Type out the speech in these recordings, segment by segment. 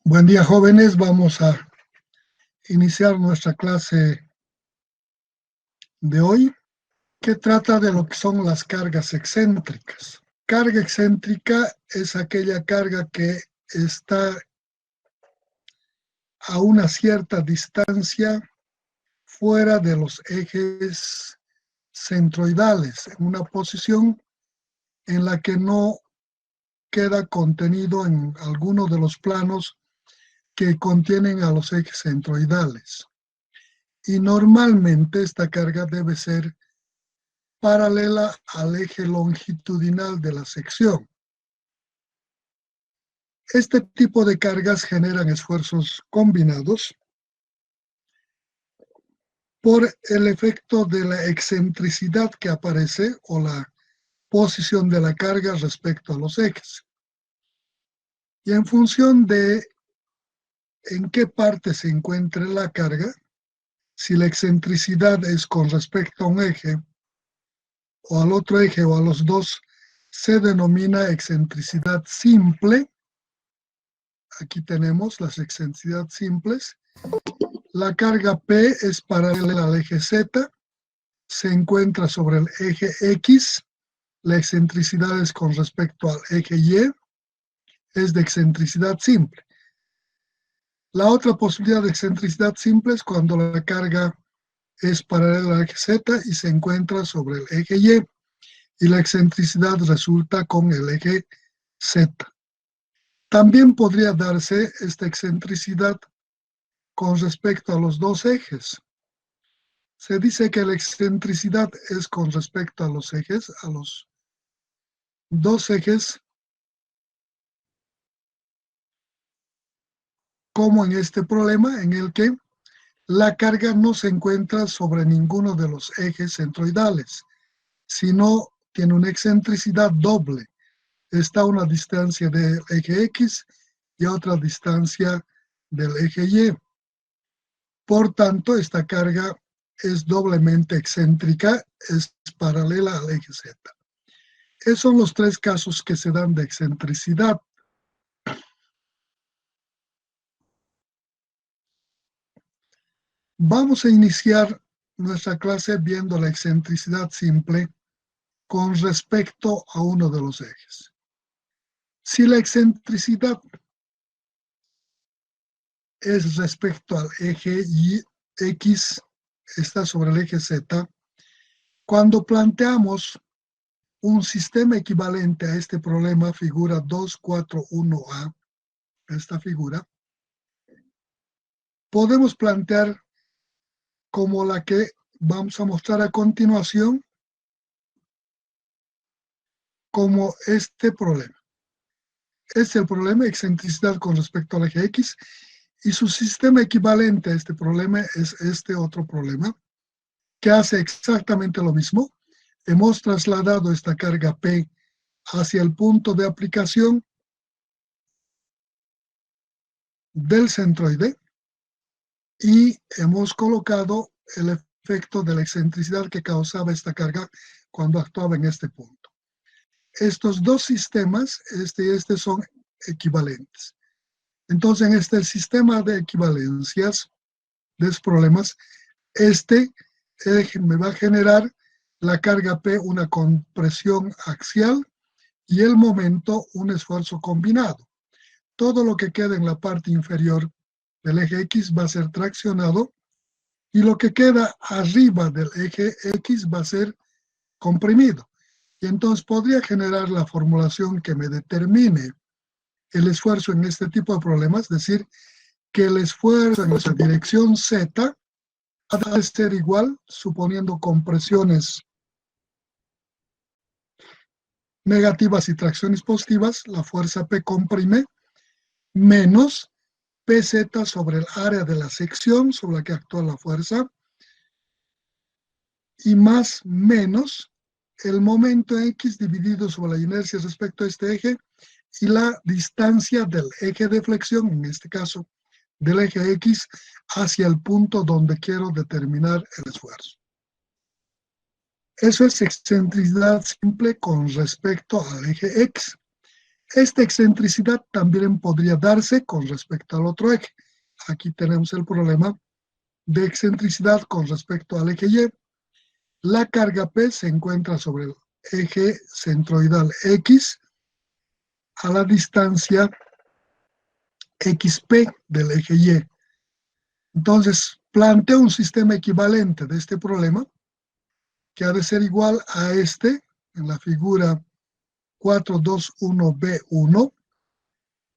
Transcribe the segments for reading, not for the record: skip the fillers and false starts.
Buen día, jóvenes. Vamos a iniciar nuestra clase de hoy, que trata de lo que son las cargas excéntricas. Carga excéntrica es aquella carga que está a una cierta distancia fuera de los ejes centroidales, en una posición en la que no queda contenido en alguno de los planos que contienen a los ejes centroidales. Y normalmente esta carga debe ser paralela al eje longitudinal de la sección. Este tipo de cargas generan esfuerzos combinados por el efecto de la excentricidad que aparece o la posición de la carga respecto a los ejes. Y en función de en qué parte se encuentre la carga, si la excentricidad es con respecto a un eje o al otro eje o a los dos, se denomina excentricidad simple. Aquí tenemos las excentricidades simples. La carga P es paralela al eje Z, se encuentra sobre el eje X, la excentricidad es con respecto al eje Y, es de excentricidad simple. La otra posibilidad de excentricidad simple es cuando la carga es paralela al eje Z y se encuentra sobre el eje y la excentricidad resulta con el eje Z. También podría darse esta excentricidad con respecto a los dos ejes. Se dice que la excentricidad es con respecto a los ejes, a los dos ejes, como en este problema en el que la carga no se encuentra sobre ninguno de los ejes centroidales, sino tiene una excentricidad doble. Está a una distancia del eje X y a otra distancia del eje Y. Por tanto, esta carga es doblemente excéntrica, es paralela al eje Z. Esos son los tres casos que se dan de excentricidad. Vamos a iniciar nuestra clase viendo la excentricidad simple con respecto a uno de los ejes. Si la excentricidad es respecto al eje X, está sobre el eje Z, cuando planteamos un sistema equivalente a este problema, figura 241A, esta figura, podemos plantear como la que vamos a mostrar a continuación, como este problema. Este es el problema de excentricidad con respecto al eje X, y su sistema equivalente a este problema es este otro problema, que hace exactamente lo mismo. Hemos trasladado esta carga P hacia el punto de aplicación del centroide y hemos colocado el efecto de la excentricidad que causaba esta carga cuando actuaba en este punto. Estos dos sistemas, este y este, son equivalentes. Entonces, en este sistema de equivalencias de los problemas, este me va a generar la carga P una compresión axial y el momento un esfuerzo combinado. Todo lo que queda en la parte inferior del eje X va a ser traccionado y lo que queda arriba del eje X va a ser comprimido. Y entonces podría generar la formulación que me determine el esfuerzo en este tipo de problemas, es decir, que el esfuerzo en esa dirección Z ha de ser igual, suponiendo compresiones negativas y tracciones positivas, la fuerza P comprime, menos PZ sobre el área de la sección sobre la que actúa la fuerza, y más menos el momento X dividido sobre la inercia respecto a este eje y la distancia del eje de flexión, en este caso del eje X, hacia el punto donde quiero determinar el esfuerzo. Eso es excentricidad simple con respecto al eje X. Esta excentricidad también podría darse con respecto al otro eje. Aquí tenemos el problema de excentricidad con respecto al eje Y. La carga P se encuentra sobre el eje centroidal X a la distancia XP del eje Y. Entonces, planteo un sistema equivalente de este problema que ha de ser igual a este en la figura 421B1.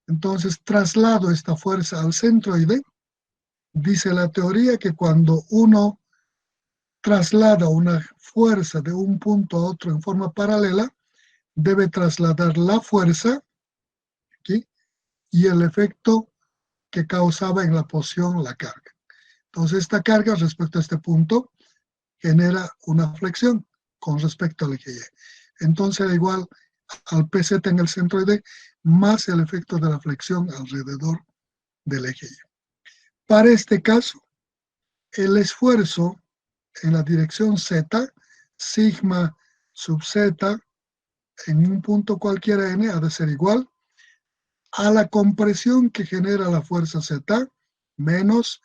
Entonces, traslado esta fuerza al centroide. Dice la teoría que cuando uno traslada una fuerza de un punto a otro en forma paralela, debe trasladar la fuerza aquí y el efecto que causaba en la posición la carga. Entonces, esta carga respecto a este punto genera una flexión con respecto al eje Y. Entonces, da igual al PZ en el centroide más el efecto de la flexión alrededor del eje Y. Para este caso, el esfuerzo en la dirección Z, sigma sub Z, en un punto cualquiera n, ha de ser igual a la compresión que genera la fuerza Z menos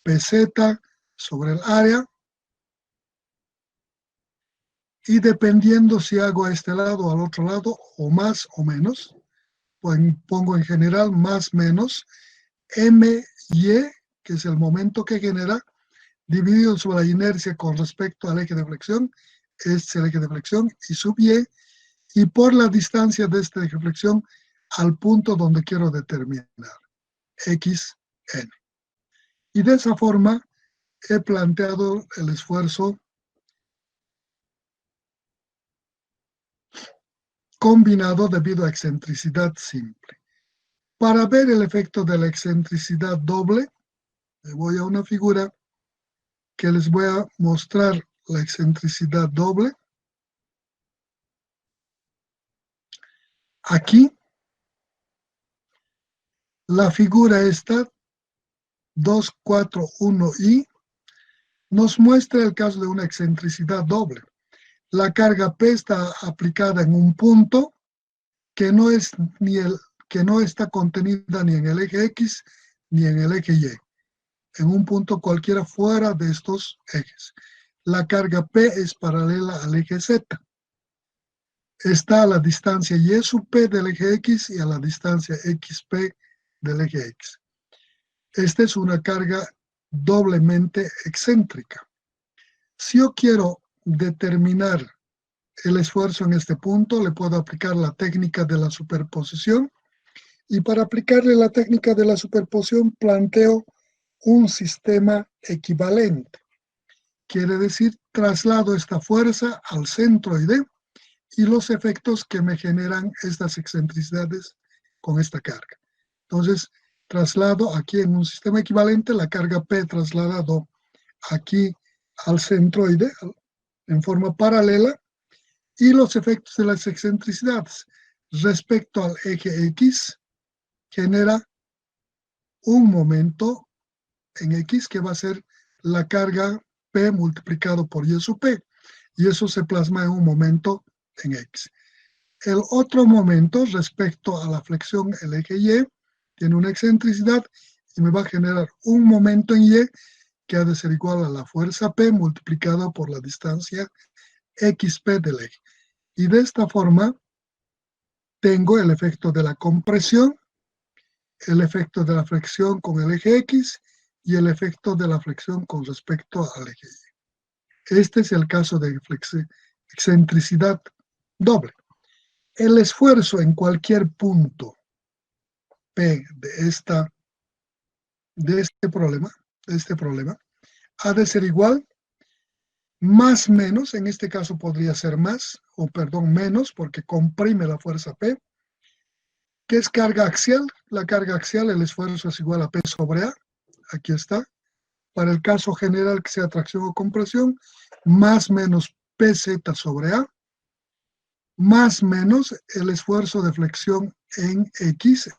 PZ sobre el área, y dependiendo si hago a este lado o al otro lado, o más o menos, pues pongo en general más menos MY, que es el momento que genera, dividido sobre la inercia con respecto al eje de flexión, es el eje de flexión, y sub y por la distancia de este eje de flexión al punto donde quiero determinar, xn. Y de esa forma he planteado el esfuerzo combinado debido a excentricidad simple. Para ver el efecto de la excentricidad doble, me voy a una figura que les voy a mostrar la excentricidad doble. Aquí, la figura esta, 241i, nos muestra el caso de una excentricidad doble. La carga P está aplicada en un punto que no está contenida ni en el eje X ni en el eje Y, en un punto cualquiera fuera de estos ejes. La carga P es paralela al eje Z. Está a la distancia Y sub P del eje X y a la distancia XP del eje X. Esta es una carga doblemente excéntrica. Si yo quiero determinar el esfuerzo en este punto, le puedo aplicar la técnica de la superposición, y para aplicarle la técnica de la superposición planteo un sistema equivalente. Quiere decir, traslado esta fuerza al centroide y los efectos que me generan estas excentricidades con esta carga. Entonces, traslado aquí en un sistema equivalente la carga P trasladado aquí al centroide en forma paralela, y los efectos de las excentricidades respecto al eje X genera un momento en X que va a ser la carga P multiplicado por Y sub P, y eso se plasma en un momento en X. El otro momento respecto a la flexión, el eje Y, tiene una excentricidad y me va a generar un momento en Y que ha de ser igual a la fuerza P multiplicada por la distancia XP del eje. Y de esta forma tengo el efecto de la compresión, el efecto de la flexión con el eje X y el efecto de la flexión con respecto al eje Y. Este es el caso de excentricidad doble. El esfuerzo en cualquier punto P de este problema ha de ser igual más menos, en este caso podría ser más, o perdón, menos, porque comprime la fuerza P, que es carga axial. La carga axial, el esfuerzo es igual a P sobre A, aquí está. Para el caso general que sea tracción o compresión, más menos PZ sobre A, más menos el esfuerzo de flexión en X,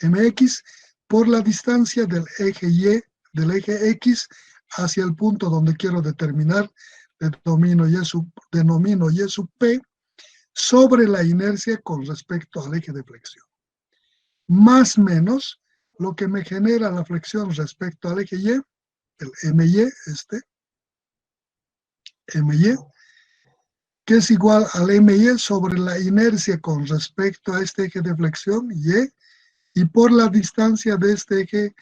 MX, por la distancia del eje Y, del eje X, hacia el punto donde quiero determinar, denomino Y sub P, sobre la inercia con respecto al eje de flexión, más menos lo que me genera la flexión respecto al eje Y, el MY, MY, que es igual al MY sobre la inercia con respecto a este eje de flexión, y por la distancia de este eje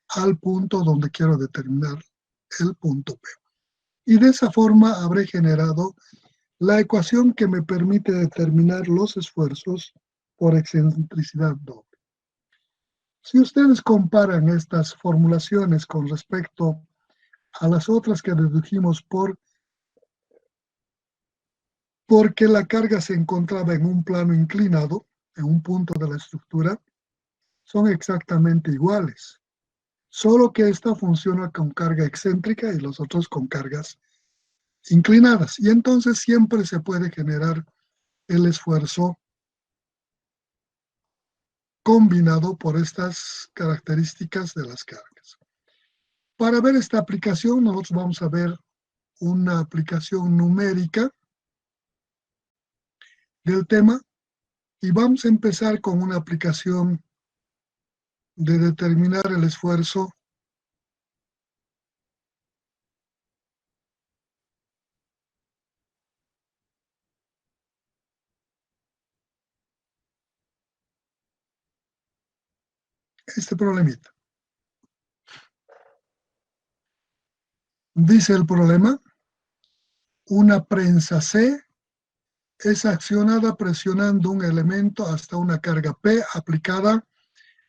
al punto donde quiero determinar el punto P. Y de esa forma habré generado la ecuación que me permite determinar los esfuerzos por excentricidad doble. Si ustedes comparan estas formulaciones con respecto a las otras que dedujimos porque la carga se encontraba en un plano inclinado, en un punto de la estructura, son exactamente iguales. Solo que esta funciona con carga excéntrica y los otros con cargas inclinadas. Y entonces siempre se puede generar el esfuerzo combinado por estas características de las cargas. Para ver esta aplicación, nosotros vamos a ver una aplicación numérica del tema y vamos a empezar con una aplicación de determinar el esfuerzo este problemita. Dice el problema, una prensa C es accionada presionando un elemento hasta una carga P aplicada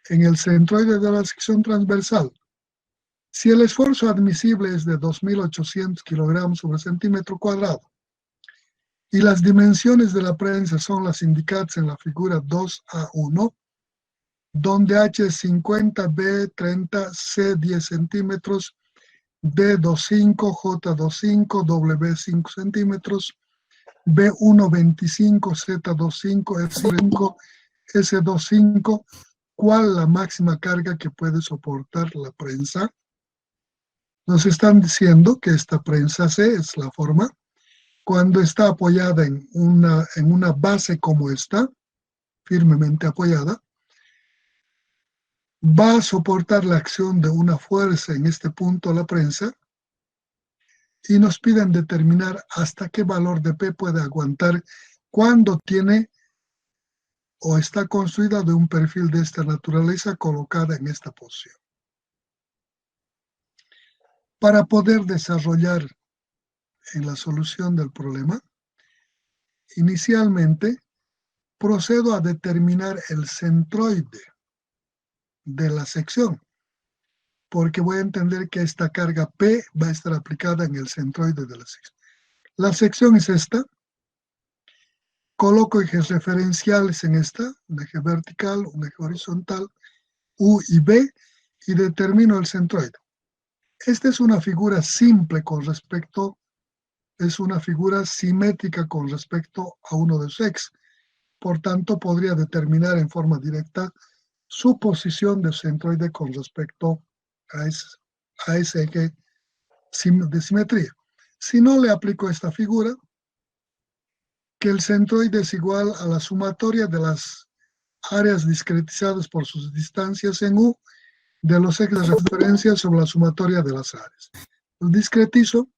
en el centroide de la sección transversal. Si el esfuerzo admisible es de 2.800 kilogramos sobre centímetro cuadrado y las dimensiones de la prensa son las indicadas en la figura 2A1, donde H es 50, B 30, C 10 centímetros, D 25, J 25, W 5 centímetros, B1 25, Z 25, F5, S 25, ¿cuál la máxima carga que puede soportar la prensa? Nos están diciendo que esta prensa C es la forma, cuando está apoyada en una base como esta, firmemente apoyada, va a soportar la acción de una fuerza en este punto la prensa y nos piden determinar hasta qué valor de P puede aguantar cuando tiene o está construida de un perfil de esta naturaleza colocada en esta posición. Para poder desarrollar en la solución del problema, inicialmente procedo a determinar el centroide de la sección, porque voy a entender que esta carga P va a estar aplicada en el centroide de la sección. La sección es esta. Coloco ejes referenciales en esta, un eje vertical, un eje horizontal, U y B, y determino el centroide. Esta es una figura simple es una figura simétrica con respecto a uno de sus ejes. Por tanto, podría determinar en forma directa su posición de centroide con respecto a ese eje de simetría. Si no le aplico esta figura, que el centroide es igual a la sumatoria de las áreas discretizadas por sus distancias en U de los ejes de referencia sobre la sumatoria de las áreas. Discretizo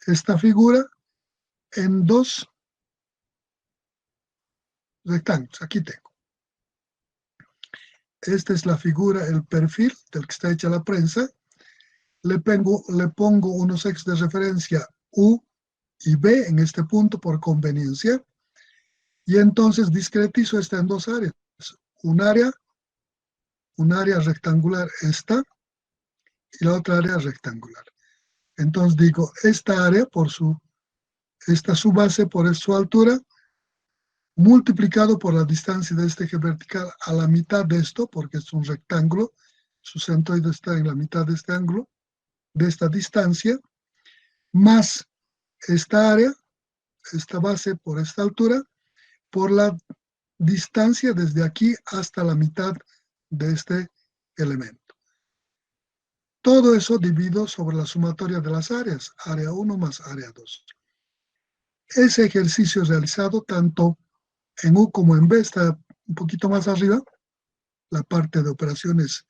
esta figura en dos rectángulos. Aquí tengo. Esta es la figura, el perfil del que está hecha la prensa. Le pongo unos ejes de referencia U y B en este punto por conveniencia. Y entonces discretizo esta en dos áreas. Un área rectangular esta y la otra área rectangular. Entonces digo, esta área esta su base por su altura, multiplicado por la distancia de este eje vertical a la mitad de esto, porque es un rectángulo, su centroide está en la mitad de este ángulo, de esta distancia, más esta área, esta base por esta altura, por la distancia desde aquí hasta la mitad de este elemento. Todo eso divido sobre la sumatoria de las áreas, área 1 más área 2. Ese ejercicio realizado tanto en U como en B está un poquito más arriba, la parte de operaciones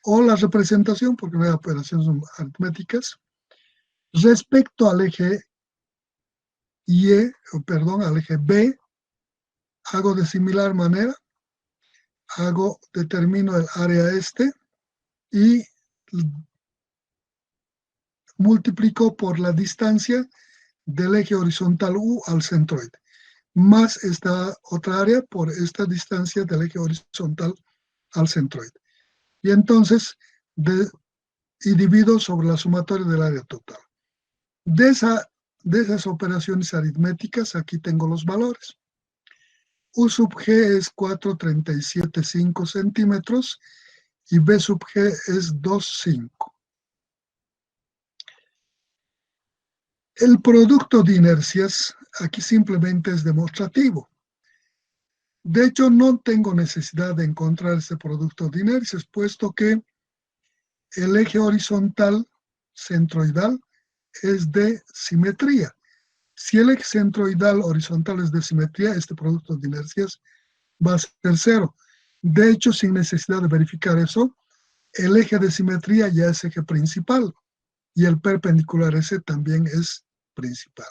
o la representación, porque no hay operaciones aritméticas, respecto al eje al eje B, hago de similar manera, determino el área y multiplico por la distancia del eje horizontal U al centroide, más esta otra área por esta distancia del eje horizontal al centroide. Y entonces, divido sobre la sumatoria del área total. De esas operaciones aritméticas, aquí tengo los valores. U sub G es 4,375 centímetros y B sub G es 2,5. El producto de inercias aquí simplemente es demostrativo. De hecho, no tengo necesidad de encontrar este producto de inercias, puesto que el eje horizontal centroidal es de simetría. Si el eje centroidal horizontal es de simetría, este producto de inercias va a ser cero. De hecho, sin necesidad de verificar eso, el eje de simetría ya es eje principal y el perpendicular ese también es principal.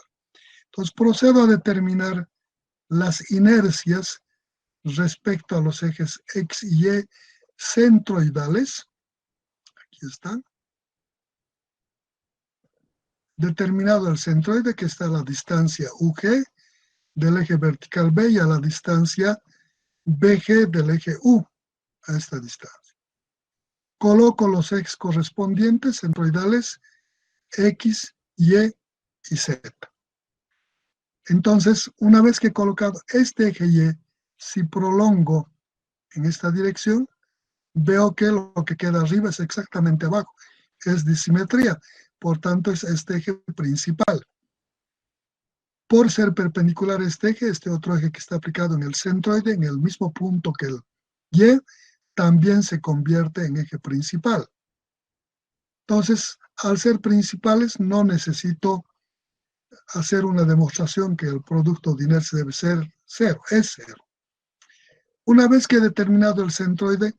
Entonces, procedo a determinar las inercias respecto a los ejes X y Y centroidales. Aquí están. Determinado el centroide, que está a la distancia UG del eje vertical B y a la distancia BG del eje U, a esta distancia. Coloco los ejes correspondientes centroidales X, Y y Z. Entonces, una vez que he colocado este eje Y, si prolongo en esta dirección, veo que lo que queda arriba es exactamente abajo. Es de simetría, por tanto es este eje principal. Por ser perpendicular a este eje, este otro eje que está aplicado en el centroide, en el mismo punto que el Y, también se convierte en eje principal. Entonces, al ser principales, no necesito hacer una demostración que el producto de inercia debe ser cero, es cero. Una vez que he determinado el centroide,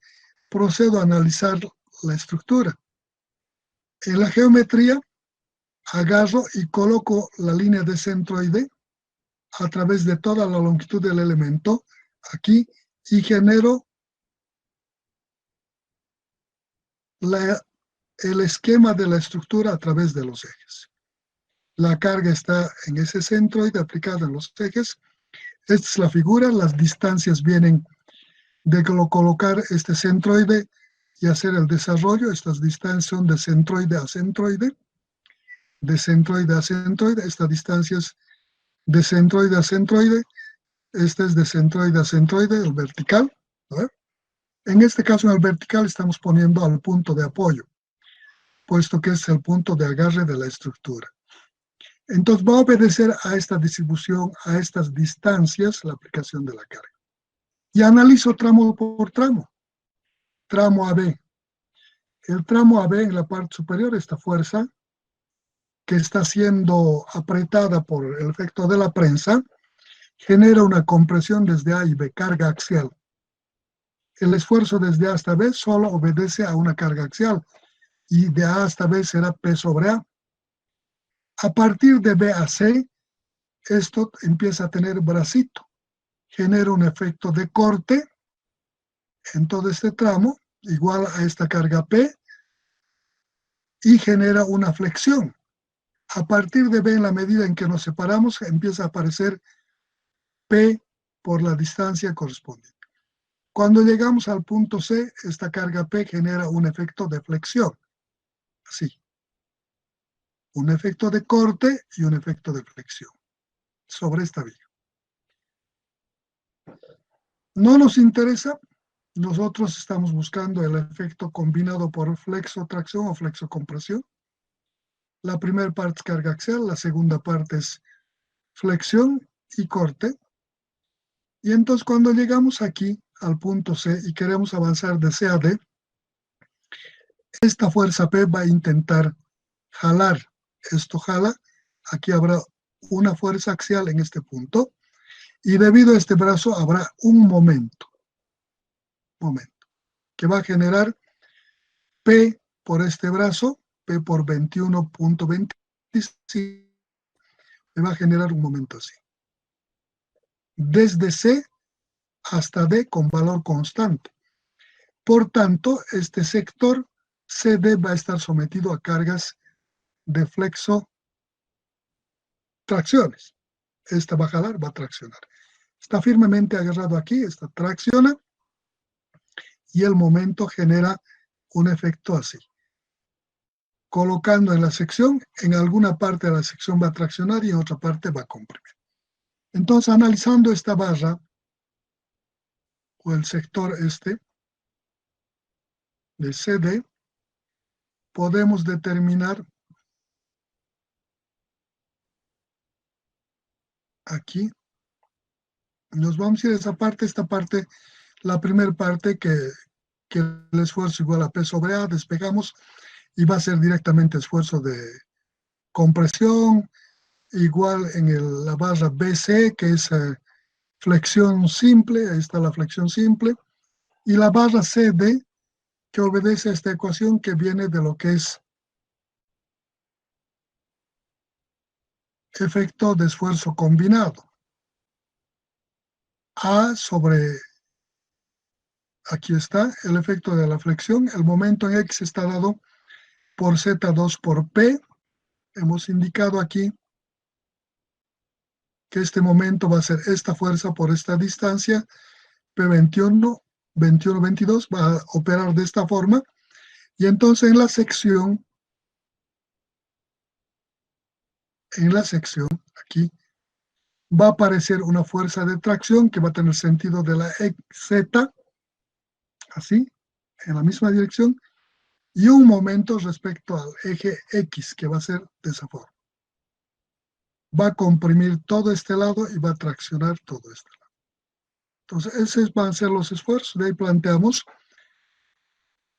procedo a analizar la estructura. En la geometría, agarro y coloco la línea de centroide a través de toda la longitud del elemento aquí y genero el esquema de la estructura a través de los ejes. La carga está en ese centroide aplicada en los ejes. Esta es la figura, las distancias vienen de colocar este centroide y hacer el desarrollo. Estas distancias son de centroide a centroide, de centroide a centroide. Esta distancia es de centroide a centroide. Este es de centroide a centroide, el vertical. ¿No? En este caso, en el vertical, estamos poniendo al punto de apoyo, puesto que es el punto de agarre de la estructura. Entonces, va a obedecer a esta distribución, a estas distancias, la aplicación de la carga. Y analizo tramo por tramo. Tramo AB. El tramo AB en la parte superior, esta fuerza que está siendo apretada por el efecto de la prensa, genera una compresión desde A y B, carga axial. El esfuerzo desde A hasta B solo obedece a una carga axial y de A hasta B será P sobre A. A partir de B a C, esto empieza a tener bracito, genera un efecto de corte en todo este tramo, igual a esta carga P, y genera una flexión. A partir de B, en la medida en que nos separamos, empieza a aparecer P por la distancia correspondiente. Cuando llegamos al punto C, esta carga P genera un efecto de flexión, así. Un efecto de corte y un efecto de flexión sobre esta vía. No nos interesa, nosotros estamos buscando el efecto combinado por flexotracción o flexocompresión. La primera parte es carga axial, la segunda parte es flexión y corte. Y entonces cuando llegamos aquí al punto C y queremos avanzar de C a D, esta fuerza P va a intentar jalar. Esto jala, aquí habrá una fuerza axial en este punto, y debido a este brazo habrá un momento, que va a generar P por este brazo, P por 21.25, me va a generar un momento así. Desde C hasta D con valor constante. Por tanto, este sector CD va a estar sometido a cargas de flexo tracciones. Esta va a jalar, va a traccionar. Está firmemente agarrado aquí, esta tracciona y el momento genera un efecto así. Colocando en la sección, en alguna parte de la sección va a traccionar y en otra parte va a comprimir. Entonces, analizando esta barra o el sector este de CD, podemos determinar aquí, nos vamos a ir a esa parte, esta parte, la primera parte que el esfuerzo igual a P sobre A, despegamos y va a ser directamente esfuerzo de compresión, igual en la barra BC, que es flexión simple, ahí está la flexión simple, y la barra CD, que obedece a esta ecuación que viene de lo que es efecto de esfuerzo combinado. A sobre, aquí está, el efecto de la flexión, el momento en X está dado por Z2 por P. Hemos indicado aquí que este momento va a ser esta fuerza por esta distancia, P21, 21, 22, va a operar de esta forma. Y entonces en la sección, aquí, va a aparecer una fuerza de tracción que va a tener sentido de la Z, así, en la misma dirección, y un momento respecto al eje X, que va a ser de esa forma. Va a comprimir todo este lado y va a traccionar todo este lado. Entonces, esos van a ser los esfuerzos. De ahí planteamos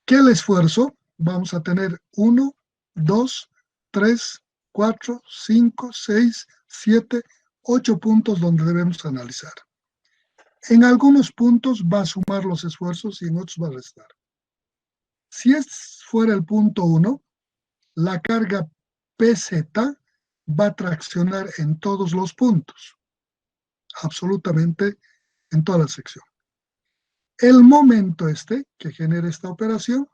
que el esfuerzo, vamos a tener 1, 2, 3, 4, 5, 6, 7, 8 puntos donde debemos analizar. En algunos puntos va a sumar los esfuerzos y en otros va a restar. Si fuera el punto 1, la carga PZ va a traccionar en todos los puntos, absolutamente en toda la sección. El momento que genera esta operación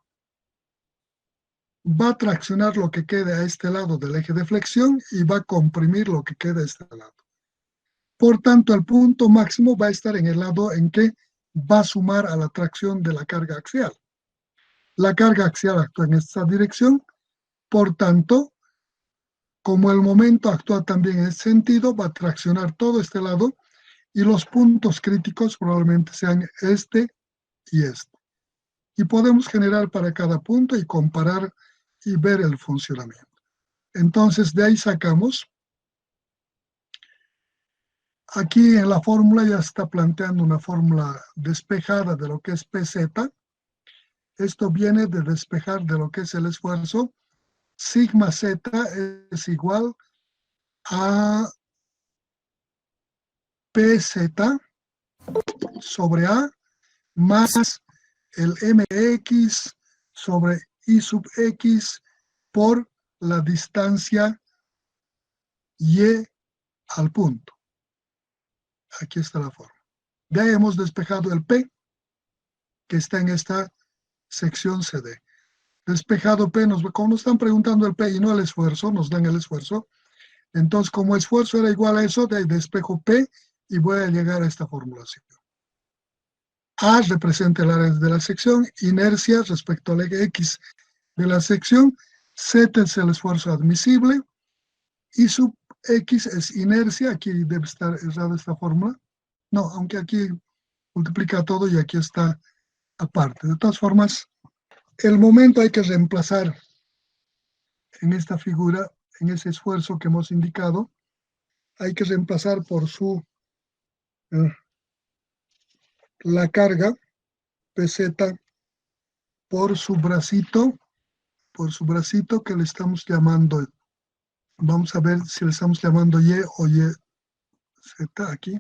va a traccionar lo que quede a este lado del eje de flexión y va a comprimir lo que queda a este lado. Por tanto, el punto máximo va a estar en el lado en que va a sumar a la tracción de la carga axial. La carga axial actúa en esta dirección, por tanto, como el momento actúa también en este sentido, va a traccionar todo este lado y los puntos críticos probablemente sean este y este. Y podemos generar para cada punto y comparar y ver el funcionamiento. Entonces, de ahí sacamos, aquí en la fórmula ya está planteando una fórmula despejada de lo que es PZ. Esto viene de despejar de lo que es el esfuerzo. Sigma Z es igual a PZ sobre A más el MX sobre I sub X por la distancia Y al punto. Aquí está la forma. Ya hemos despejado el P, que está en esta sección CD. Despejado P, como nos están preguntando el P y no el esfuerzo, nos dan el esfuerzo. Entonces, como esfuerzo era igual a eso, de ahí despejo P y voy a llegar a esta formulación. A representa el área de la sección, inercia respecto al eje X de la sección, Z es el esfuerzo admisible, y sub X es inercia, aquí debe estar errada esta fórmula, no, aunque aquí multiplica todo y aquí está aparte. De todas formas, el momento hay que reemplazar en esta figura, en ese esfuerzo que hemos indicado, hay que reemplazar por la carga PZ por su bracito que le estamos llamando Vamos a ver si le estamos llamando Y o Y Z aquí.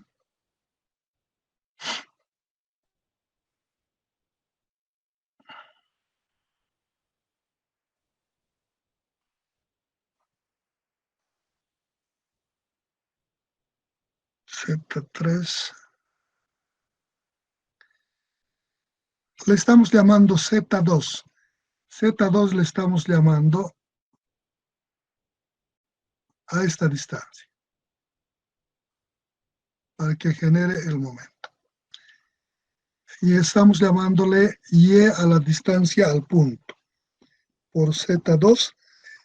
Z3. Le estamos llamando Z2. Z2 le estamos llamando a esta distancia para que genere el momento. Y estamos llamándole Y a la distancia al punto por Z2.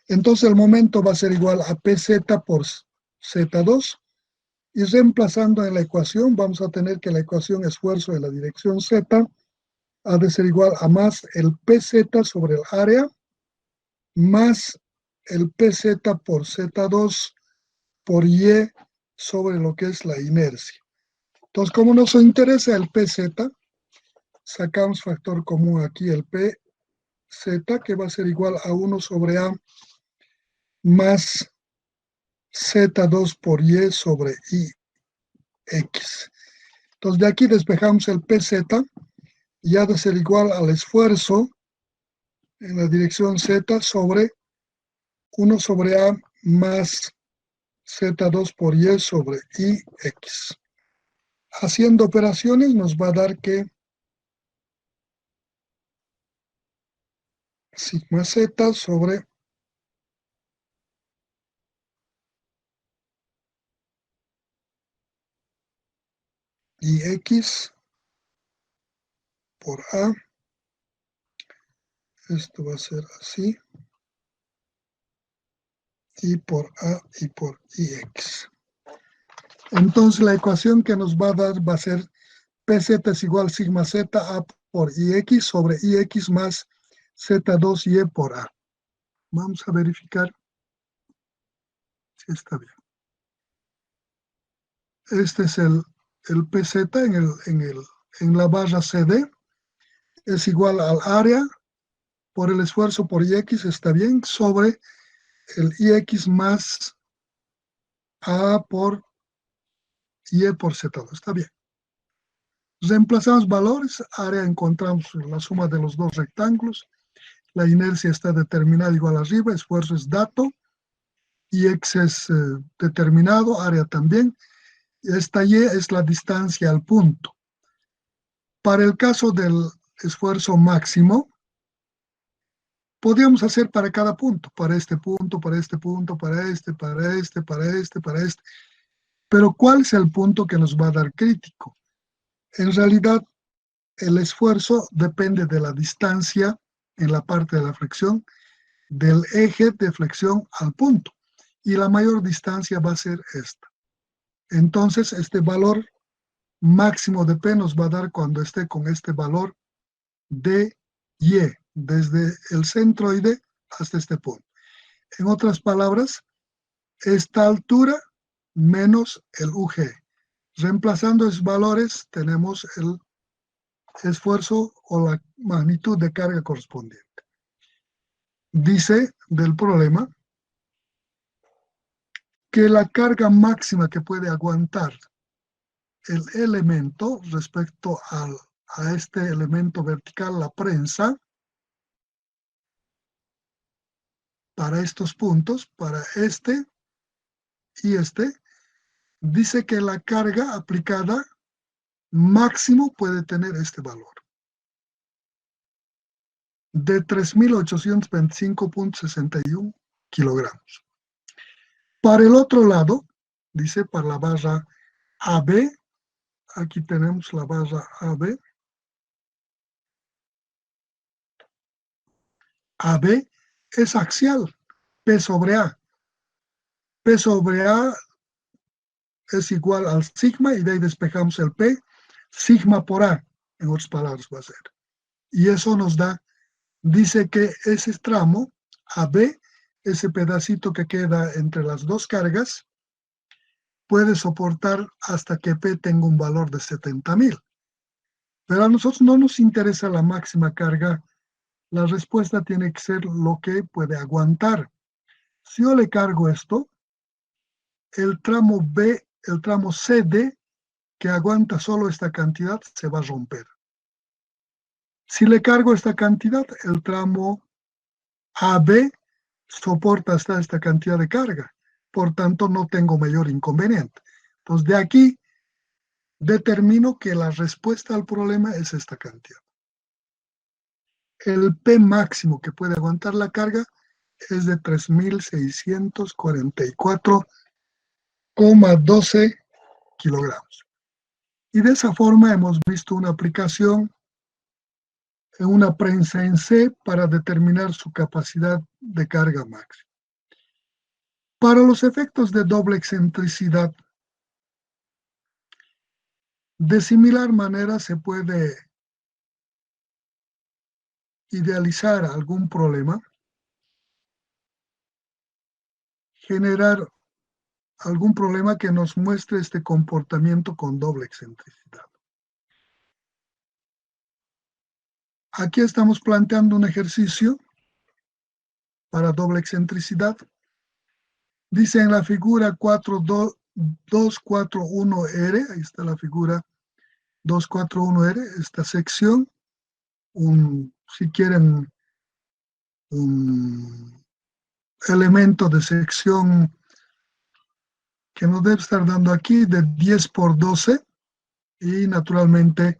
Entonces el momento va a ser igual a PZ por Z2. Y reemplazando en la ecuación, vamos a tener que la ecuación esfuerzo de la dirección Z ha de ser igual a más el PZ sobre el área más el PZ por Z2 por Y sobre lo que es la inercia. Entonces, como nos interesa el PZ, sacamos factor común aquí, el PZ, que va a ser igual a 1 sobre A más Z2 por Y sobre IX. Entonces, de aquí despejamos el PZ y ha de ser igual al esfuerzo en la dirección Z sobre 1 sobre A más Z2 por Y sobre IX. Haciendo operaciones nos va a dar que sigma Z sobre IX por A. Esto va a ser así. Y por A y por IX. Entonces la ecuación que nos va a dar va a ser PZ es igual sigma Z A por IX sobre IX más Z2Y por A. Vamos a verificar si está bien. Este es el PZ en la barra CD. Es igual al área por el esfuerzo por IX, está bien, sobre el IX más A por Y por Z2, está bien. Reemplazamos valores, área encontramos la suma de los dos rectángulos, la inercia está determinada igual arriba, esfuerzo es dato, IX es determinado, área también, esta Y es la distancia al punto. Para el caso del esfuerzo máximo, podríamos hacer para cada punto, para este punto, para este punto, para este, para este, para este, para este. Pero ¿cuál es el punto que nos va a dar crítico? En realidad, el esfuerzo depende de la distancia en la parte de la flexión, del eje de flexión al punto. Y la mayor distancia va a ser esta. Entonces, este valor máximo de P nos va a dar cuando esté con este valor de Y, desde el centroide hasta este punto. En otras palabras, esta altura menos el UG. Reemplazando esos valores, tenemos el esfuerzo o la magnitud de carga correspondiente. Dice del problema que la carga máxima que puede aguantar el elemento respecto a este elemento vertical, la prensa, para estos puntos, para este y este, dice que la carga aplicada máximo puede tener este valor de 3.825.61 kilogramos. Para el otro lado, dice para la barra AB, aquí tenemos la barra AB. AB es axial, P sobre A. P sobre A es igual al sigma y de ahí despejamos el P, sigma por A, en otras palabras va a ser. Y eso nos da, dice que ese tramo, AB, ese pedacito que queda entre las dos cargas, puede soportar hasta que P tenga un valor de 70.000. Pero a nosotros no nos interesa la máxima carga, la respuesta tiene que ser lo que puede aguantar. Si yo le cargo esto, el tramo B, el tramo CD, que aguanta solo esta cantidad, se va a romper. Si le cargo esta cantidad, el tramo AB soporta hasta esta cantidad de carga. Por tanto, no tengo mayor inconveniente. Entonces, de aquí determino que la respuesta al problema es esta cantidad. El P máximo que puede aguantar la carga es de 3.644,12 kilogramos. Y de esa forma hemos visto una aplicación en una prensa en C para determinar su capacidad de carga máxima. Para los efectos de doble excentricidad, de similar manera se puede idealizar algún problema, generar algún problema que nos muestre este comportamiento con doble excentricidad. Aquí estamos planteando un ejercicio para doble excentricidad. Dice en la figura 241R, ahí está la figura 241R, esta sección, si quieren, un elemento de sección que nos debe estar dando aquí de 10 por 12 y naturalmente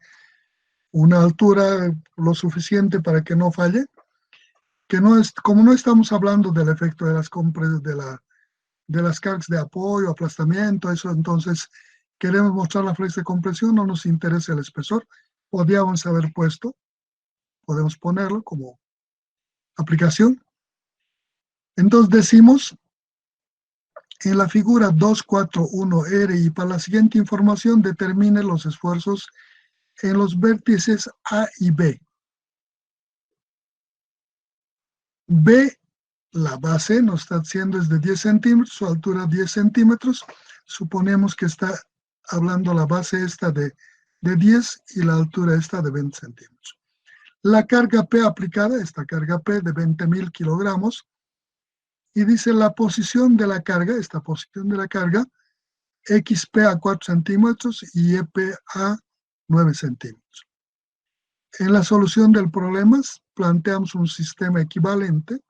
una altura lo suficiente para que no falle, que no es, como no estamos hablando del efecto de las cargas de apoyo, aplastamiento, eso, entonces queremos mostrar la flexión de compresión, no nos interesa el espesor, podríamos haber puesto, podemos ponerlo como aplicación. Entonces decimos en la figura 241R y para la siguiente información determine los esfuerzos en los vértices A y B. B, la base nos está diciendo es de 10 centímetros, su altura 10 centímetros. Suponemos que está hablando la base esta de 10 y la altura esta de 20 centímetros. La carga P aplicada, esta carga P de 20.000 kilogramos, y dice la posición de la carga, esta posición de la carga, XP a 4 centímetros y EP a 9 centímetros. En la solución del problema planteamos un sistema equivalente.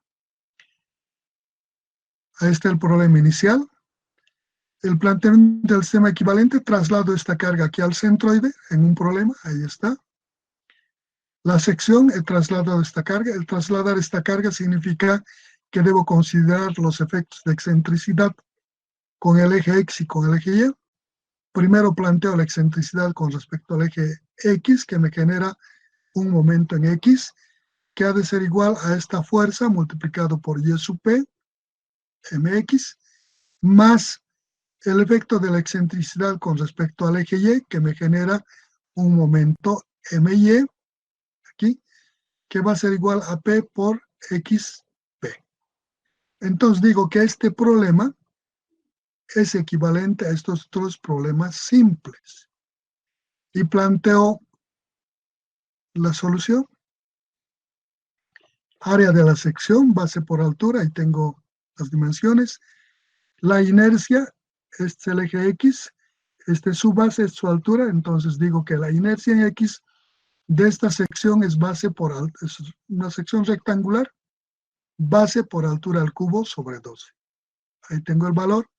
Ahí está el problema inicial. El planteamiento del sistema equivalente, traslado esta carga aquí al centroide en un problema, ahí está. La sección, he trasladado esta carga. El trasladar esta carga significa que debo considerar los efectos de excentricidad con el eje X y con el eje Y. Primero planteo la excentricidad con respecto al eje X, que me genera un momento en X, que ha de ser igual a esta fuerza multiplicado por Y sub P, mx, más el efecto de la excentricidad con respecto al eje Y, que me genera un momento my, aquí, que va a ser igual a P por XP. Entonces digo que este problema es equivalente a estos otros problemas simples. Y planteo la solución. Área de la sección, base por altura, y tengo las dimensiones. La inercia, este es el eje X, su base es su altura, entonces digo que la inercia en X de esta sección es base por altura, es una sección rectangular, base por altura al cubo sobre 12. Ahí tengo el valor.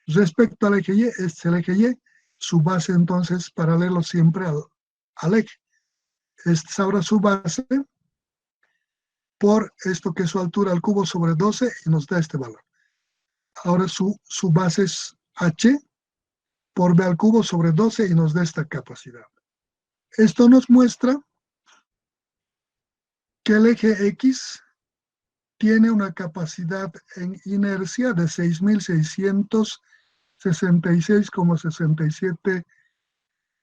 Respecto al eje Y, este es el eje Y, su base entonces paralelo siempre al eje. Este es ahora su base por esto que es su altura al cubo sobre 12 y nos da este valor. Ahora su base es H por B al cubo sobre 12 y nos da esta capacidad. Esto nos muestra que el eje X tiene una capacidad en inercia de 6.666,67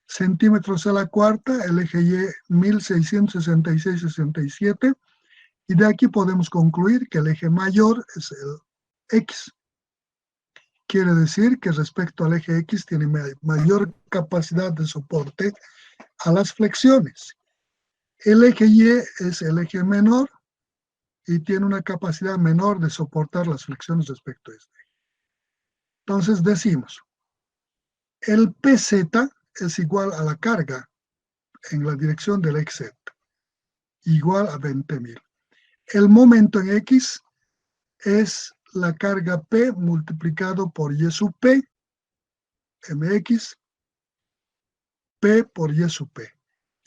centímetros a la cuarta, el eje Y 1.666,67, y de aquí podemos concluir que el eje mayor es el X. Quiere decir que respecto al eje X tiene mayor capacidad de soporte a las flexiones. El eje Y es el eje menor y tiene una capacidad menor de soportar las flexiones respecto a este. Entonces decimos, el PZ es igual a la carga en la dirección del XZ, igual a 20.000. El momento en X es la carga P multiplicado por Y sub P, MX, P por Y sub P.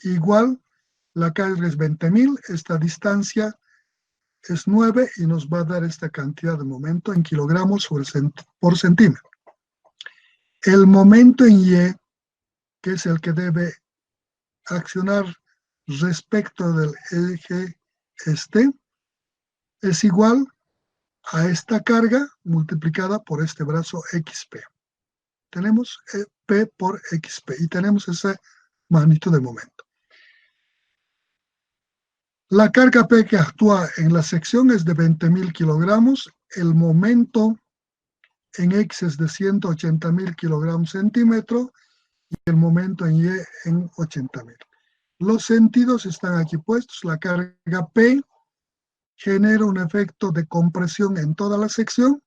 Igual, la carga es 20.000, esta distancia es 9 y nos va a dar esta cantidad de momento en kilogramos por centímetro. El momento en Y, que es el que debe accionar respecto del eje este, es igual a esta carga multiplicada por este brazo XP. Tenemos P por XP y tenemos esa magnitud de momento. La carga P que actúa en la sección es de 20.000 kilogramos. El momento en X es de 180.000 kilogramos centímetro y el momento en Y en 80.000. Los sentidos están aquí puestos. La carga P genera un efecto de compresión en toda la sección.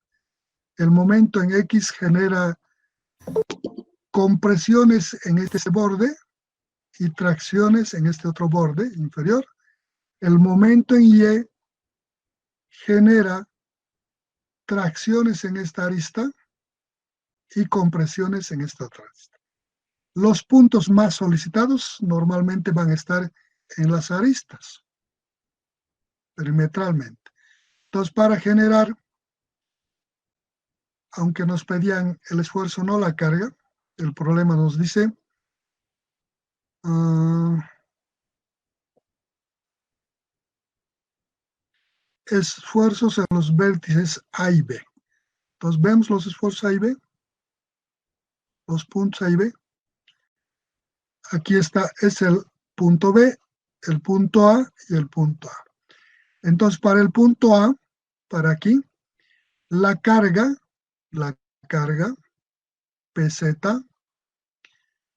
El momento en X genera compresiones en este borde y tracciones en este otro borde inferior. El momento en Y genera tracciones en esta arista y compresiones en esta otra arista. Los puntos más solicitados normalmente van a estar en las aristas, perimetralmente. Entonces, para generar, aunque nos pedían el esfuerzo, no la carga, el problema nos dice esfuerzos en los vértices A y B. Entonces, vemos los esfuerzos A y B, los puntos A y B. Aquí está, es el punto B, el punto A y el punto A. Entonces, para el punto A, para aquí, la carga PZ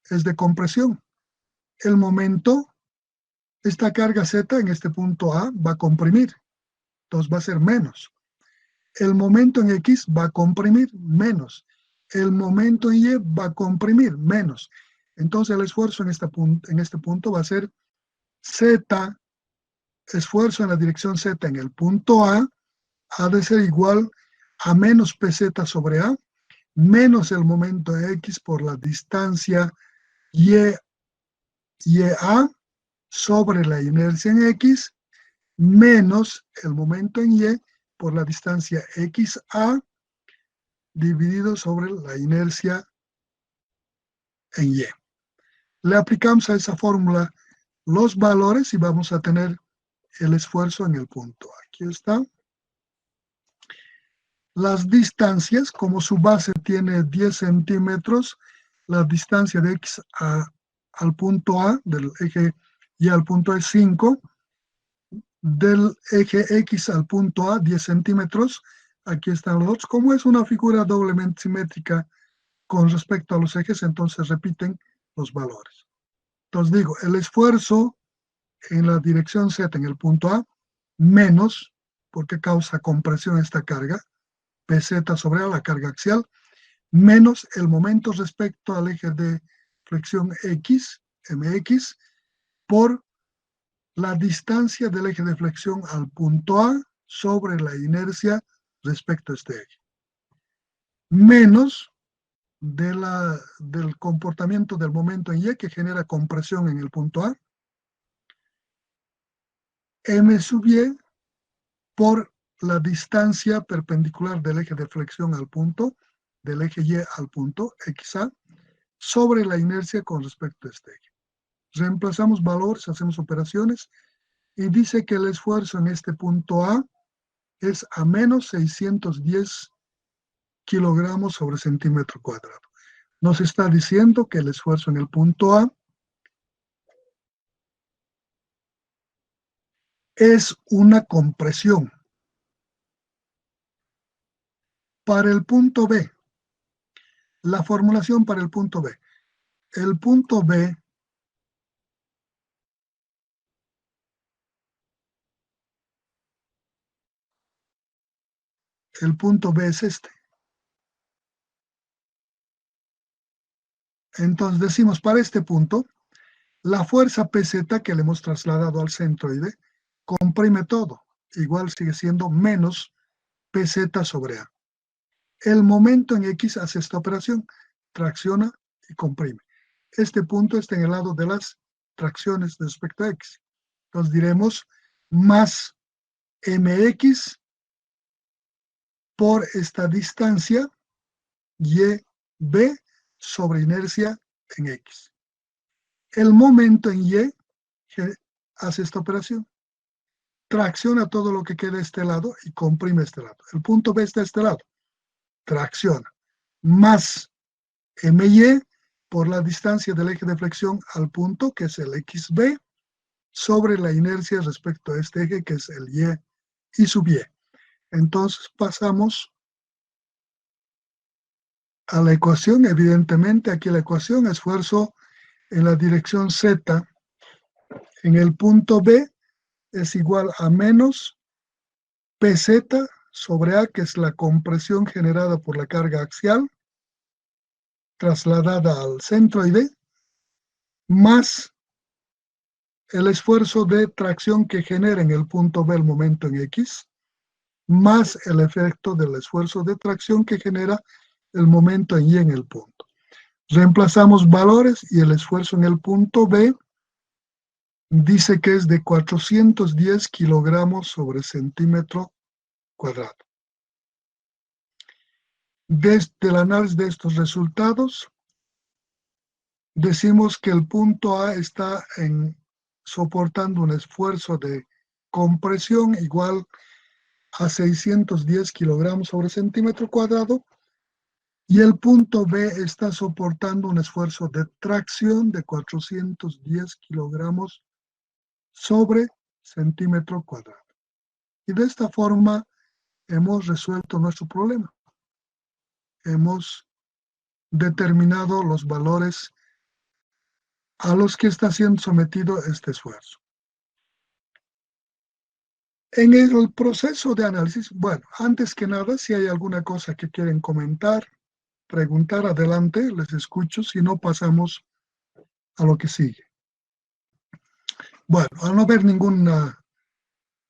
es de compresión. El momento, esta carga Z en este punto A va a comprimir, entonces va a ser menos. El momento en X va a comprimir menos. El momento en Y va a comprimir menos. Entonces el esfuerzo en este punto va a ser Z, esfuerzo en la dirección Z en el punto A, ha de ser igual a menos PZ sobre A, menos el momento X por la distancia YA sobre la inercia en X, menos el momento en Y por la distancia XA dividido sobre la inercia en Y. Le aplicamos a esa fórmula los valores y vamos a tener el esfuerzo en el punto A. Aquí está. Las distancias, como su base tiene 10 centímetros, la distancia de X al punto A, del eje Y al punto A es 5, del eje X al punto A 10 centímetros, aquí están los otros. Como es una figura doblemente simétrica con respecto a los ejes, entonces repiten los valores. Entonces digo, el esfuerzo en la dirección Z en el punto A, menos, porque causa compresión esta carga, PZ sobre A, la carga axial, menos el momento respecto al eje de flexión X, MX, por la distancia del eje de flexión al punto A sobre la inercia respecto a este eje. Menos del comportamiento del momento en Y que genera compresión en el punto A, M sub Y por la distancia perpendicular del eje de flexión al punto, del eje Y al punto, XA, sobre la inercia con respecto a este eje. Reemplazamos valores, hacemos operaciones, y dice que el esfuerzo en este punto A es a menos 610 kilogramos sobre centímetro cuadrado. Nos está diciendo que el esfuerzo en el punto A es una compresión. Para el punto B, la formulación para el punto B. El punto B El punto B es este. Entonces decimos, para este punto, la fuerza PZ que le hemos trasladado al centroide comprime todo. Igual sigue siendo menos PZ sobre A. El momento en X hace esta operación, tracciona y comprime. Este punto está en el lado de las tracciones respecto a X. Entonces diremos más mx por esta distancia YB sobre inercia en X. El momento en Y hace esta operación. Tracciona todo lo que queda de este lado y comprime este lado. El punto B está de este lado. Tracciona. Más MY por la distancia del eje de flexión al punto, que es el XB, sobre la inercia respecto a este eje, que es el Y sub Y. Entonces pasamos a la ecuación. Evidentemente, aquí la ecuación, esfuerzo en la dirección Z en el punto B es igual a menos PZ sobre A, que es la compresión generada por la carga axial, trasladada al centroide, más el esfuerzo de tracción que genera en el punto B el momento en X, más el efecto del esfuerzo de tracción que genera el momento en Y en el punto. Reemplazamos valores y el esfuerzo en el punto B dice que es de 410 kilogramos sobre centímetro cuadrado. Desde el análisis de estos resultados, decimos que el punto A está soportando un esfuerzo de compresión igual a 610 kilogramos sobre centímetro cuadrado, y el punto B está soportando un esfuerzo de tracción de 410 kilogramos sobre centímetro cuadrado. Y de esta forma hemos resuelto nuestro problema. Hemos determinado los valores a los que está siendo sometido este esfuerzo. En el proceso de análisis, bueno, antes que nada, si hay alguna cosa que quieren comentar, preguntar, adelante, les escucho, si no pasamos a lo que sigue. Bueno, al no haber ninguna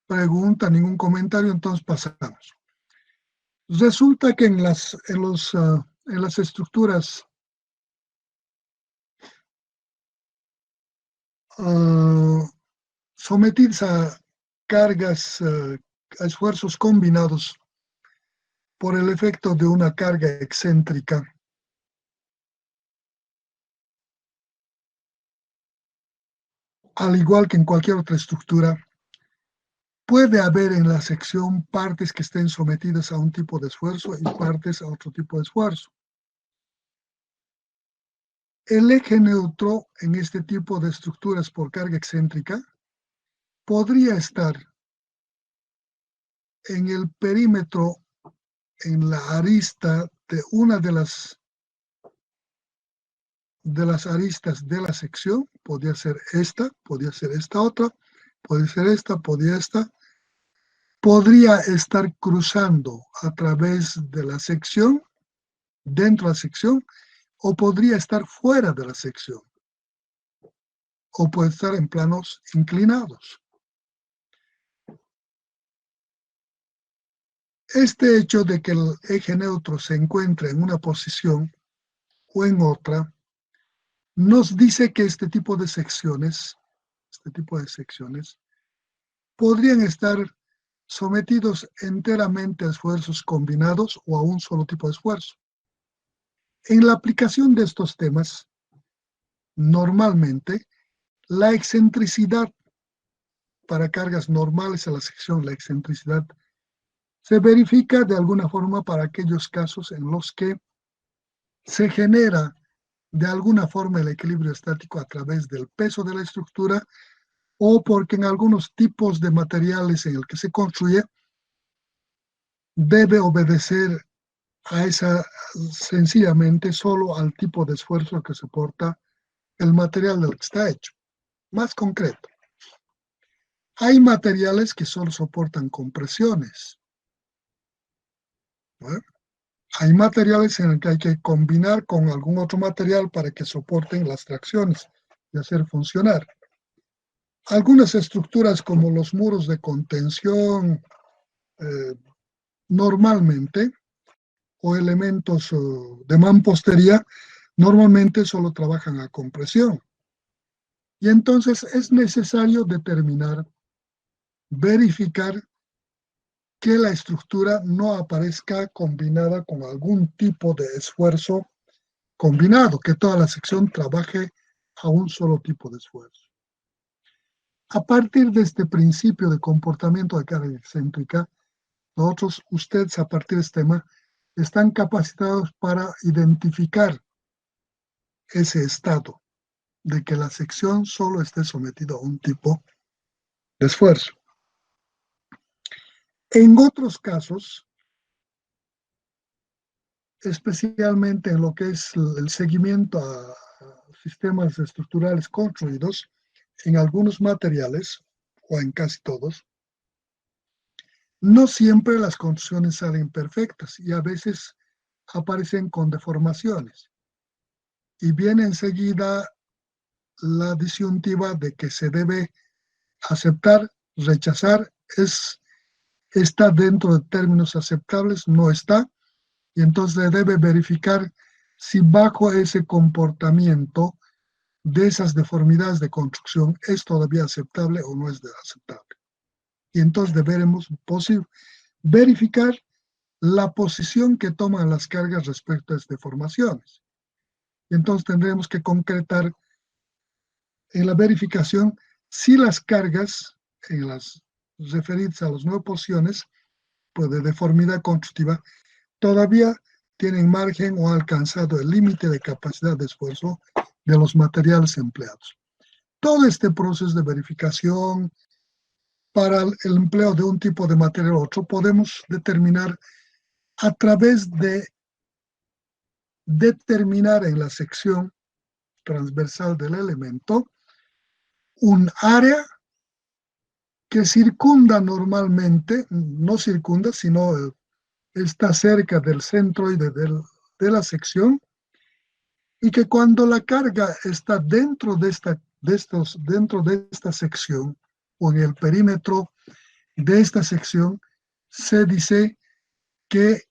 pregunta, ningún comentario, entonces pasamos. Resulta que en las estructuras sometidas a cargas, a esfuerzos combinados por el efecto de una carga excéntrica, al igual que en cualquier otra estructura, puede haber en la sección partes que estén sometidas a un tipo de esfuerzo y partes a otro tipo de esfuerzo. El eje neutro en este tipo de estructuras por carga excéntrica podría estar en el perímetro, en la arista de una de las aristas de la sección. Podría ser esta otra, podría ser esta, podría esta. Podría estar cruzando a través de la sección, dentro de la sección, o podría estar fuera de la sección, o puede estar en planos inclinados. Este hecho de que el eje neutro se encuentre en una posición o en otra, nos dice que este tipo de secciones podrían estar sometidos enteramente a esfuerzos combinados o a un solo tipo de esfuerzo. En la aplicación de estos temas, normalmente, la excentricidad para cargas normales a la sección, la excentricidad se verifica de alguna forma para aquellos casos en los que se genera de alguna forma el equilibrio estático a través del peso de la estructura, o porque en algunos tipos de materiales en el que se construye debe obedecer a esa, sencillamente solo al tipo de esfuerzo que soporta el material del que está hecho. Más concreto, hay materiales que solo soportan compresiones. ¿no? Hay materiales en los que hay que combinar con algún otro material para que soporten las tracciones y hacer funcionar. Algunas estructuras como los muros de contención, normalmente, o elementos de mampostería, normalmente solo trabajan a compresión. Y entonces es necesario determinar, verificar que la estructura no aparezca combinada con algún tipo de esfuerzo combinado, que toda la sección trabaje a un solo tipo de esfuerzo. A partir de este principio de comportamiento de carga excéntrica, ustedes a partir de este tema, están capacitados para identificar ese estado de que la sección solo esté sometida a un tipo de esfuerzo. En otros casos, especialmente en lo que es el seguimiento a sistemas estructurales construidos, en algunos materiales, o en casi todos, no siempre las construcciones salen perfectas y a veces aparecen con deformaciones. Y viene enseguida la disyuntiva de que se debe aceptar, rechazar, está dentro de términos aceptables, no está, y entonces se debe verificar si bajo ese comportamiento de esas deformidades de construcción es todavía aceptable o no es aceptable. Y entonces deberemos verificar la posición que toman las cargas respecto a estas deformaciones. Y entonces tendremos que concretar en la verificación si las cargas en las referidas a las 9 posiciones pues de deformidad constructiva todavía tienen margen o han alcanzado el límite de capacidad de esfuerzo de los materiales empleados. Todo este proceso de verificación para el empleo de un tipo de material u otro podemos determinar a través de determinar en la sección transversal del elemento un área que circunda normalmente, no circunda, sino está cerca del centroide de la sección, y que cuando la carga está dentro de esta sección o en el perímetro de esta sección, se dice que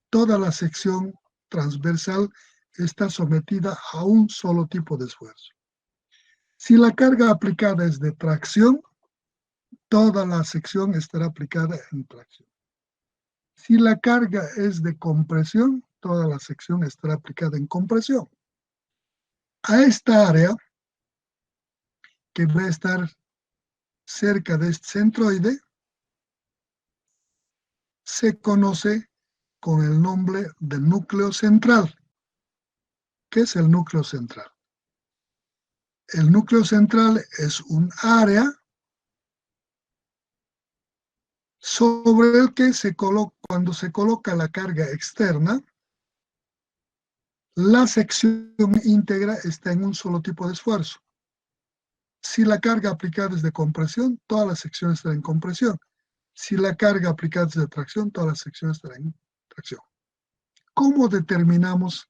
toda la sección transversal está sometida a un solo tipo de esfuerzo. Si la carga aplicada es de tracción, toda la sección estará aplicada en tracción. Si la carga es de compresión, toda la sección estará aplicada en compresión. A esta área, que va a estar cerca de este centroide, se conoce con el nombre de núcleo central. ¿Qué es el núcleo central? El núcleo central es un área sobre el que cuando se coloca la carga externa, la sección íntegra está en un solo tipo de esfuerzo. Si la carga aplicada es de compresión, toda la sección estará en compresión. Si la carga aplicada es de tracción, toda la sección estará en tracción. ¿Cómo determinamos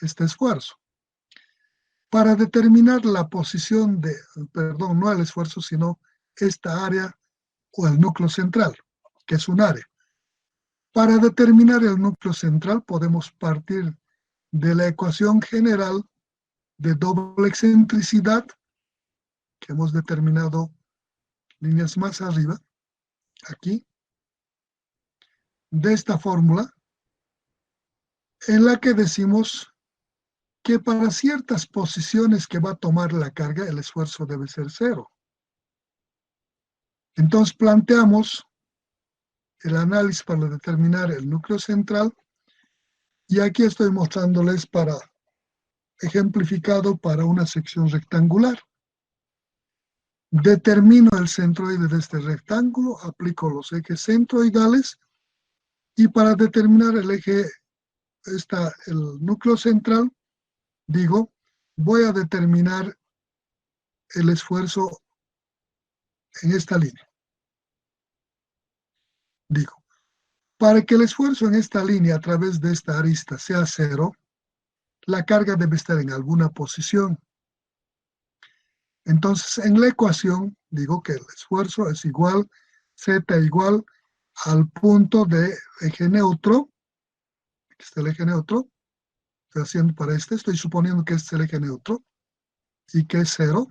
este esfuerzo? Para determinar la posición no el esfuerzo, sino esta área o el núcleo central, que es un área. Para determinar el núcleo central podemos partir de la ecuación general de doble excentricidad, que hemos determinado líneas más arriba, aquí, de esta fórmula, en la que decimos que para ciertas posiciones que va a tomar la carga, el esfuerzo debe ser 0. Entonces planteamos el análisis para determinar el núcleo central, y aquí estoy mostrándoles ejemplificado para una sección rectangular. Determino el centroide de este rectángulo, aplico los ejes centroidales, y para determinar el núcleo central, digo, voy a determinar el esfuerzo en esta línea. Digo, Para que el esfuerzo en esta línea a través de esta arista sea cero, la carga debe estar en alguna posición. Entonces, en la ecuación, digo que el esfuerzo es igual, Z igual al punto de eje neutro. Aquí está el eje neutro. Estoy haciendo para estoy suponiendo que este es el eje neutro y que es cero.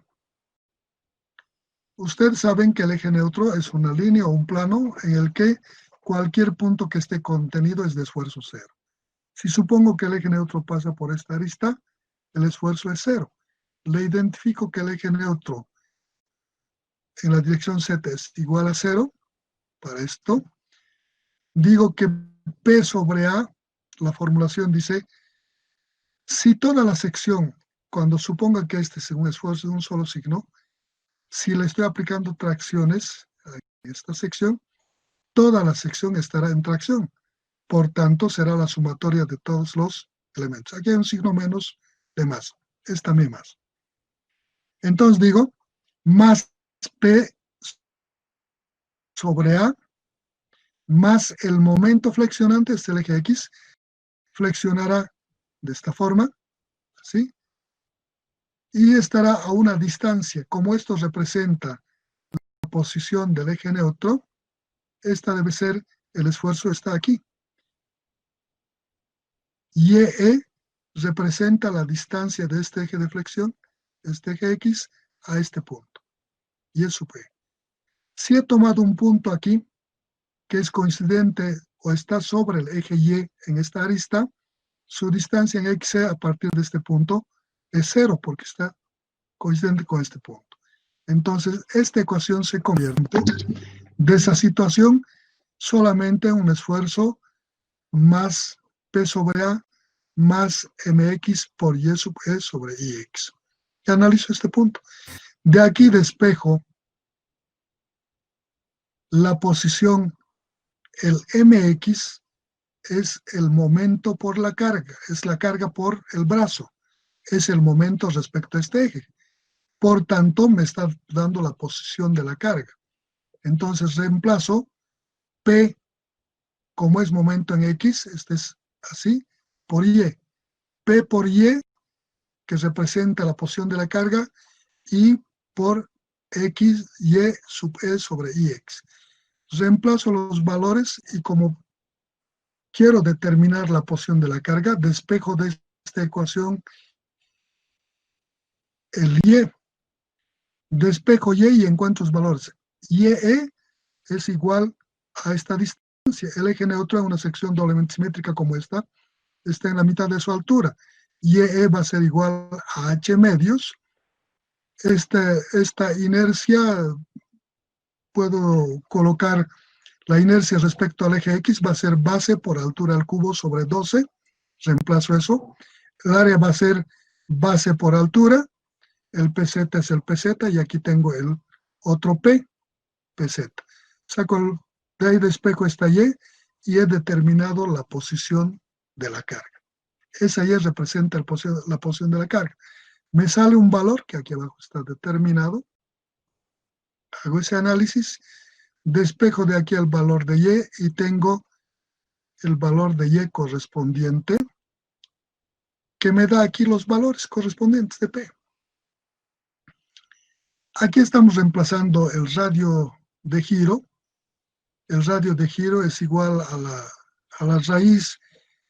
Ustedes saben que el eje neutro es una línea o un plano en el que cualquier punto que esté contenido es de esfuerzo cero. Si supongo que el eje neutro pasa por esta arista, el esfuerzo es cero. Le identifico que el eje neutro en la dirección Z es igual a cero para esto. Digo que P sobre A, la formulación dice, si toda la sección, cuando suponga que este es un esfuerzo de un solo signo, si le estoy aplicando tracciones a esta sección, toda la sección estará en tracción. Por tanto, será la sumatoria de todos los elementos. Aquí hay un signo menos de más. Es también más. Entonces digo, más P sobre A, más el momento flexionante, este el eje X, flexionará de esta forma, ¿sí? Y estará a una distancia. Como esto representa la posición del eje neutro, esta debe ser, el esfuerzo está aquí. YE representa la distancia de este eje de flexión, este eje X, a este punto. Y es su P. Si he tomado un punto aquí, que es coincidente o está sobre el eje Y en esta arista, su distancia en X a partir de este punto es cero, porque está coincidente con este punto. Entonces, esta ecuación se convierte de esa situación solamente en un esfuerzo más P sobre A más mx por y sub e sobre ix. Y analizo este punto. De aquí despejo la posición, el mx es el momento por la carga, es la carga por el brazo, es el momento respecto a este eje. Por tanto, me está dando la posición de la carga. Entonces reemplazo P, como es momento en X, este es así, por Y. P por Y, que representa la posición de la carga, y por X, Y sub E sobre IX. Reemplazo los valores y como quiero determinar la posición de la carga, despejo de esta ecuación el Y. Despejo Y y encuentro los valores. YE es igual a esta distancia. El eje neutro en una sección doblemente simétrica como esta está en la mitad de su altura. YE va a ser igual a H medios. Esta inercia, puedo colocar la inercia respecto al eje X, va a ser base por altura al cubo sobre 12. Reemplazo eso. El área va a ser base por altura. El PZ es el PZ y aquí tengo el otro P, PZ. Saco de ahí despejo esta Y y he determinado la posición de la carga. Esa Y representa la posición de la carga. Me sale un valor que aquí abajo está determinado. Hago ese análisis, despejo de aquí el valor de Y y tengo el valor de Y correspondiente que me da aquí los valores correspondientes de P. Aquí estamos reemplazando el radio de giro. El radio de giro es igual a la raíz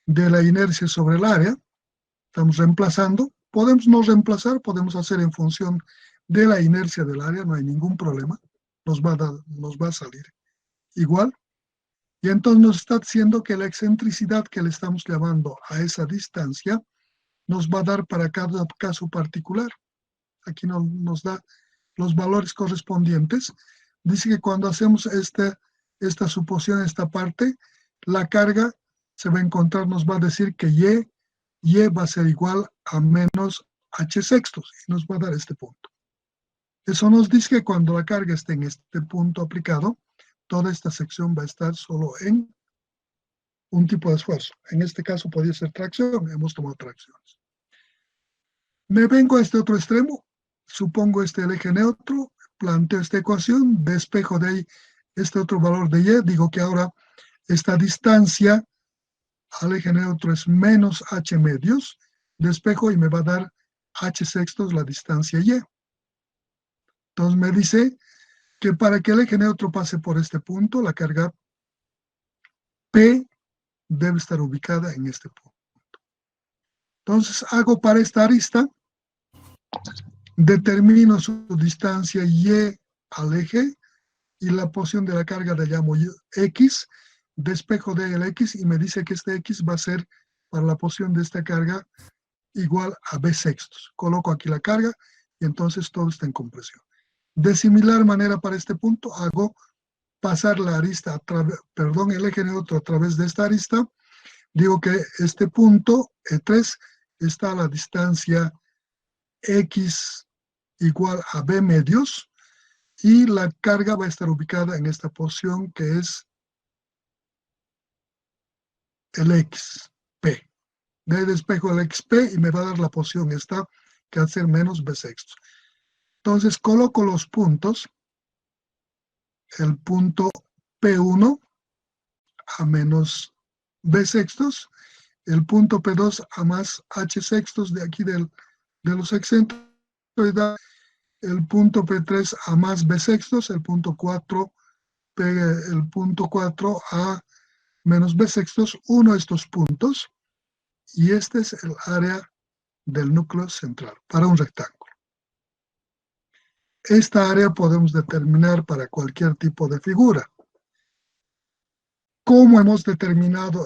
de la inercia sobre el área. Estamos reemplazando. Podemos no reemplazar, podemos hacer en función de la inercia del área, no hay ningún problema. Nos va a salir igual. Y entonces nos está diciendo que la excentricidad que le estamos llamando a esa distancia nos va a dar para cada caso particular. Aquí nos da los valores correspondientes. Dice que cuando hacemos esta suposición, esta parte, la carga se va a encontrar, nos va a decir que Y va a ser igual a menos H sextos, y nos va a dar este punto. Eso nos dice que cuando la carga esté en este punto aplicado, toda esta sección va a estar solo en un tipo de esfuerzo. En este caso podría ser tracción, hemos tomado tracciones. Me vengo a este otro extremo, supongo el eje neutro, planteo esta ecuación, despejo de ahí este otro valor de Y, digo que ahora esta distancia al eje neutro es menos h medios, despejo y me va a dar h sextos la distancia y. Entonces me dice que para que el eje neutro pase por este punto, la carga P debe estar ubicada en este punto. Entonces hago para esta arista, determino su distancia y al eje y la posición de la carga la llamo X, despejo de el X y me dice que este X va a ser para la posición de esta carga igual a B sextos. Coloco aquí la carga y entonces todo está en compresión. De similar manera para este punto hago pasar la arista, el eje neutro a través de esta arista. Digo que este punto, E3, está a la distancia X igual a B medios y la carga va a estar ubicada en esta posición que es el XP. De ahí despejo el XP y me va a dar la posición esta que va a ser menos B sextos. Entonces coloco los puntos, el punto P1 a menos B sextos, el punto P2 a más H sextos de aquí de los excéntricos, el punto P3 a más B sextos, el punto 4 a menos B sextos, uno de estos puntos, y este es el área del núcleo central para un rectángulo. Esta área podemos determinar para cualquier tipo de figura. ¿Cómo hemos determinado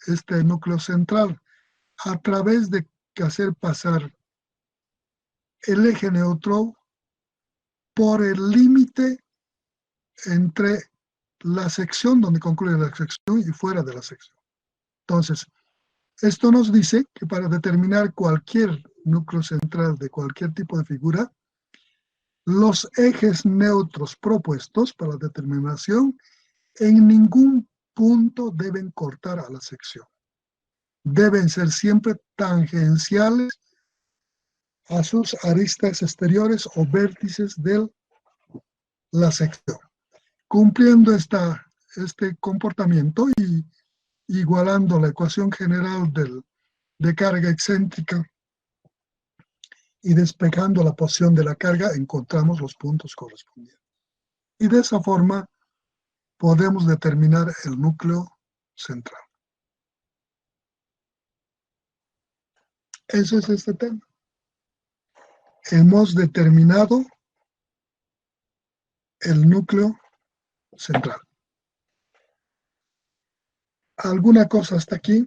este núcleo central? A través de hacer pasar el eje neutro por el límite entre la sección donde concluye la sección y fuera de la sección. Entonces, esto nos dice que para determinar cualquier núcleo central de cualquier tipo de figura, los ejes neutros propuestos para la determinación en ningún punto deben cortar a la sección. Deben ser siempre tangenciales a sus aristas exteriores o vértices de la sección. Cumpliendo este comportamiento y igualando la ecuación general de carga excéntrica y despejando la posición de la carga, encontramos los puntos correspondientes. Y de esa forma podemos determinar el núcleo central. Eso es este tema. Hemos determinado el núcleo central. ¿Alguna cosa hasta aquí?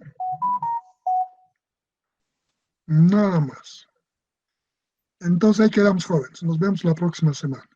Nada más. Entonces ahí quedamos, jóvenes. Nos vemos la próxima semana.